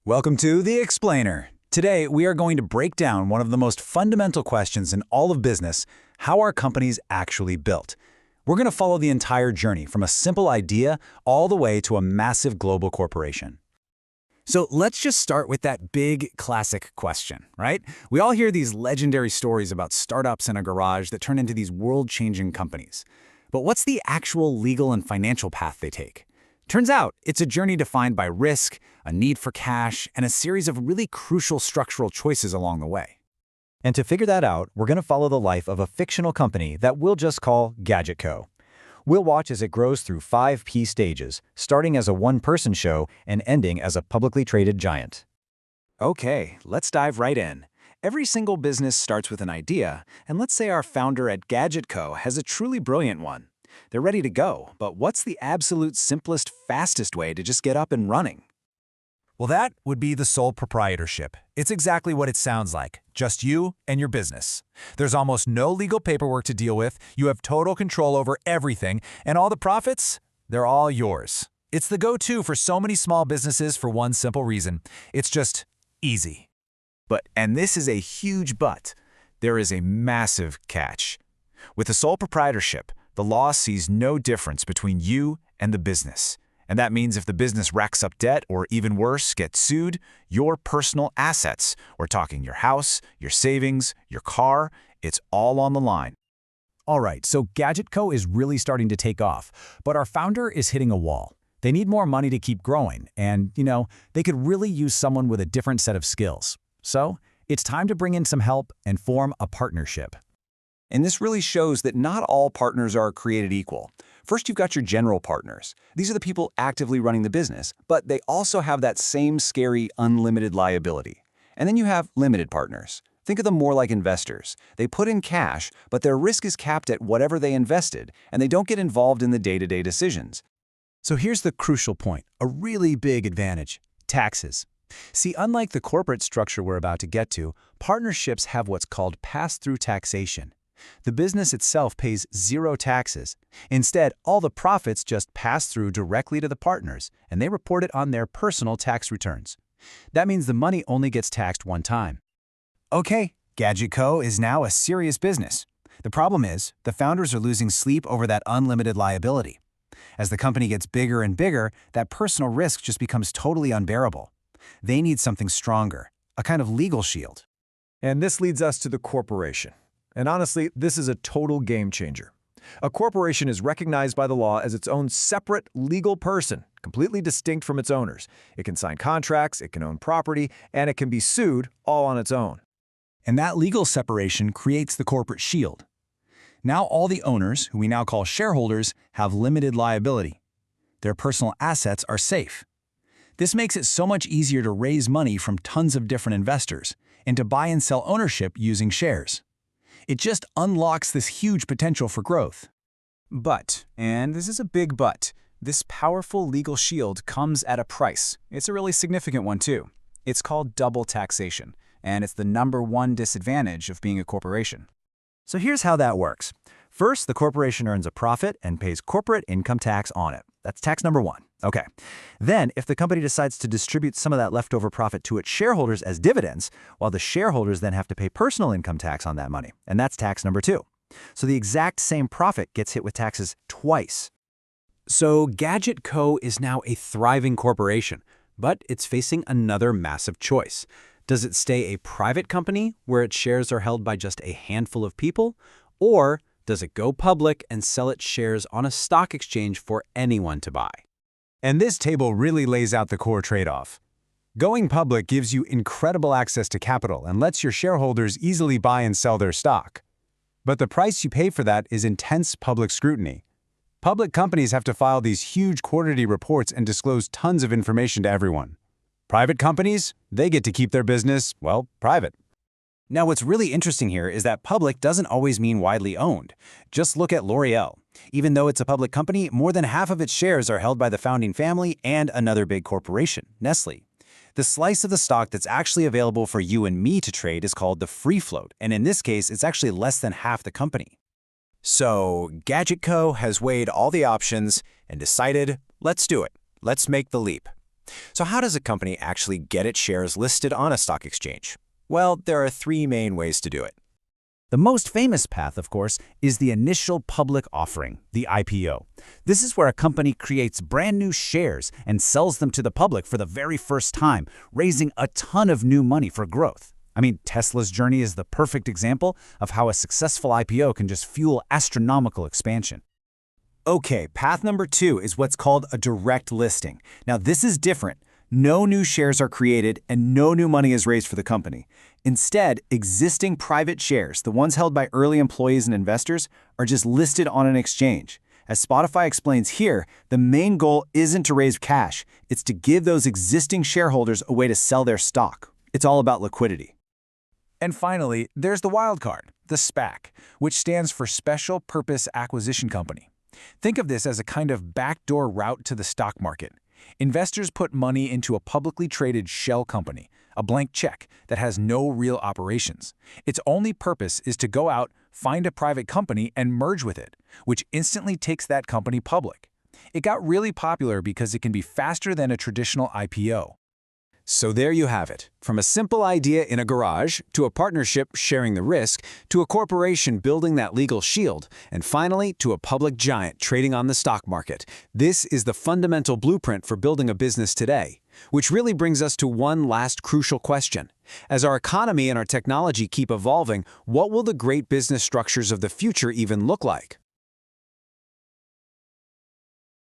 Welcome to The Explainer. Today, we are going to break down one of the most fundamental questions in all of business: how are companies actually built? We're going to follow the entire journey from a simple idea all the way to a massive global corporation. So let's just start with that big classic question, right? We all hear these legendary stories about startups in a garage that turn into these world-changing companies. But what's the actual legal and financial path they take? Turns out it's a journey defined by risk, a need for cash, and a series of really crucial structural choices along the way. And to figure that out, we're going to follow the life of a fictional company that we'll just call GadgetCo. We'll watch as it grows through 5 key stages, starting as a one-person show and ending as a publicly traded giant. Okay, let's dive right in. Every single business starts with an idea, and let's say our founder at GadgetCo has a truly brilliant one. They're ready to go, but what's the absolute simplest, fastest way to just get up and running? Well, that would be the sole proprietorship. It's exactly what it sounds like, just you and your business. There's almost no legal paperwork to deal with, you have total control over everything, and all the profits, they're all yours. It's the go-to for so many small businesses for one simple reason: it's just easy. And this is a huge but, there is a massive catch. With a sole proprietorship, the law sees no difference between you and the business. And that means if the business racks up debt or, even worse, gets sued, your personal assets, we're talking your house, your savings, your car, it's all on the line. All right, so GadgetCo is really starting to take off, but our founder is hitting a wall. They need more money to keep growing, and, they could really use someone with a different set of skills. So it's time to bring in some help and form a partnership. And this really shows that not all partners are created equal. First, you've got your general partners. These are the people actively running the business, but they also have that same scary unlimited liability. And then you have limited partners. Think of them more like investors. They put in cash, but their risk is capped at whatever they invested, and they don't get involved in the day-to-day decisions. So here's the crucial point, a really big advantage: taxes. See, unlike the corporate structure we're about to get to, partnerships have what's called pass-through taxation. The business itself pays 0 taxes. Instead, all the profits just pass through directly to the partners, and they report it on their personal tax returns. That means the money only gets taxed one time. Okay, GadgetCo is now a serious business. The problem is, the founders are losing sleep over that unlimited liability. As the company gets bigger and bigger, that personal risk just becomes totally unbearable. They need something stronger, a kind of legal shield. And this leads us to the corporation. And honestly, this is a total game changer. A corporation is recognized by the law as its own separate legal person, completely distinct from its owners. It can sign contracts, it can own property, and it can be sued all on its own. And that legal separation creates the corporate shield. Now all the owners, who we now call shareholders, have limited liability. Their personal assets are safe. This makes it so much easier to raise money from tons of different investors and to buy and sell ownership using shares. It just unlocks this huge potential for growth. But, and this is a big but, this powerful legal shield comes at a price. It's a really significant one too. It's called double taxation, and it's the #1 disadvantage of being a corporation. So here's how that works. First, the corporation earns a profit and pays corporate income tax on it. That's tax number 1. Okay. Then, if the company decides to distribute some of that leftover profit to its shareholders as dividends, well, the shareholders then have to pay personal income tax on that money, and that's tax number 2. So the exact same profit gets hit with taxes twice. So GadgetCo is now a thriving corporation, but it's facing another massive choice. Does it stay a private company where its shares are held by just a handful of people, or does it go public and sell its shares on a stock exchange for anyone to buy? And this table really lays out the core trade-off. Going public gives you incredible access to capital and lets your shareholders easily buy and sell their stock. But the price you pay for that is intense public scrutiny. Public companies have to file these huge quarterly reports and disclose tons of information to everyone. Private companies, they get to keep their business, well, private. Now, what's really interesting here is that public doesn't always mean widely owned. Just look at L'Oreal. Even though it's a public company, more than half of its shares are held by the founding family and another big corporation, Nestle. The slice of the stock that's actually available for you and me to trade is called the free float, and in this case, it's actually less than half the company. So, GadgetCo has weighed all the options and decided, let's do it. Let's make the leap. So how does a company actually get its shares listed on a stock exchange? Well, there are three main ways to do it. The most famous path, of course, is the initial public offering, the IPO. This is where a company creates brand new shares and sells them to the public for the very first time, raising a ton of new money for growth. I mean, Tesla's journey is the perfect example of how a successful IPO can just fuel astronomical expansion. Okay, path number 2 is what's called a direct listing. Now, this is different. No new shares are created and no new money is raised for the company. Instead, existing private shares, the ones held by early employees and investors, are just listed on an exchange. As Spotify explains here, the main goal isn't to raise cash. It's to give those existing shareholders a way to sell their stock. It's all about liquidity. And finally, there's the wild card, the SPAC, which stands for Special Purpose Acquisition Company. Think of this as a kind of backdoor route to the stock market. Investors put money into a publicly traded shell company, a blank check that has no real operations. Its only purpose is to go out, find a private company, and merge with it, which instantly takes that company public. It got really popular because it can be faster than a traditional IPO. So there you have it. From a simple idea in a garage, to a partnership sharing the risk, to a corporation building that legal shield, and finally to a public giant trading on the stock market. This is the fundamental blueprint for building a business today. Which really brings us to one last crucial question. As our economy and our technology keep evolving, what will the great business structures of the future even look like?